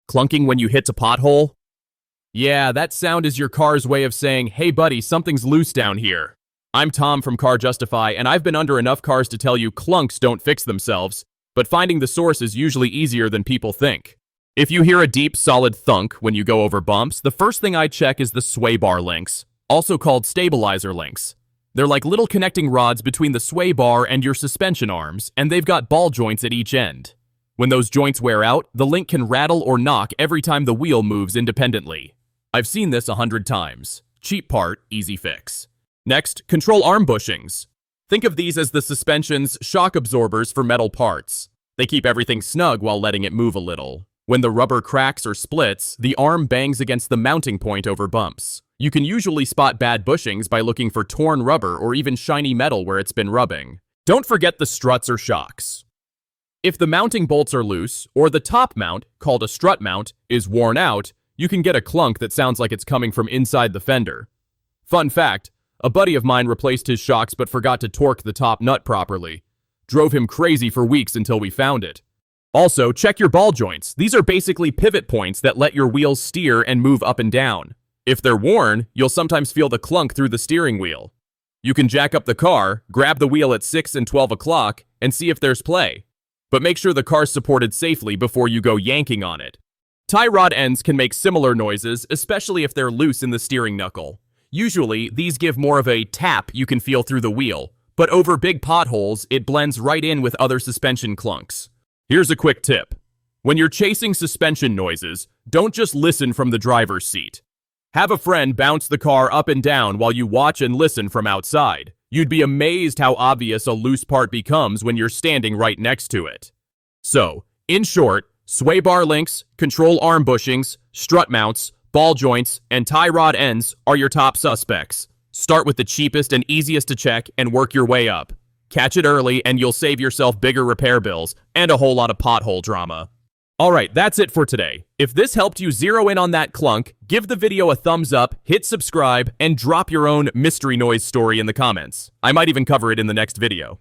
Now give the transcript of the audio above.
Clunking when you hit a pothole? Yeah, that sound is your car's way of saying, hey buddy, something's loose down here. I'm Tom from Car Justify, and I've been under enough cars to tell you clunks don't fix themselves, but finding the source is usually easier than people think. If you hear a deep, solid thunk when you go over bumps, the first thing I check is the sway bar links, also called stabilizer links. They're like little connecting rods between the sway bar and your suspension arms, and they've got ball joints at each end. When those joints wear out, the link can rattle or knock every time the wheel moves independently. I've seen this 100 times. Cheap part, easy fix. Next, control arm bushings. Think of these as the suspension's shock absorbers for metal parts. They keep everything snug while letting it move a little. When the rubber cracks or splits, the arm bangs against the mounting point over bumps. You can usually spot bad bushings by looking for torn rubber or even shiny metal where it's been rubbing. Don't forget the struts or shocks. If the mounting bolts are loose, or the top mount, called a strut mount, is worn out, you can get a clunk that sounds like it's coming from inside the fender. Fun fact, a buddy of mine replaced his shocks but forgot to torque the top nut properly. Drove him crazy for weeks until we found it. Also, check your ball joints. These are basically pivot points that let your wheels steer and move up and down. If they're worn, you'll sometimes feel the clunk through the steering wheel. You can jack up the car, grab the wheel at 6 and 12 o'clock, and see if there's play. But make sure the car's supported safely before you go yanking on it. Tie rod ends can make similar noises, especially if they're loose in the steering knuckle. Usually, these give more of a tap you can feel through the wheel, but over big potholes, it blends right in with other suspension clunks. Here's a quick tip. When you're chasing suspension noises, don't just listen from the driver's seat. Have a friend bounce the car up and down while you watch and listen from outside. You'd be amazed how obvious a loose part becomes when you're standing right next to it. So, in short, sway bar links, control arm bushings, strut mounts, ball joints, and tie rod ends are your top suspects. Start with the cheapest and easiest to check and work your way up. Catch it early and you'll save yourself bigger repair bills and a whole lot of pothole drama. Alright, that's it for today. If this helped you zero in on that clunk, give the video a thumbs up, hit subscribe, and drop your own mystery noise story in the comments. I might even cover it in the next video.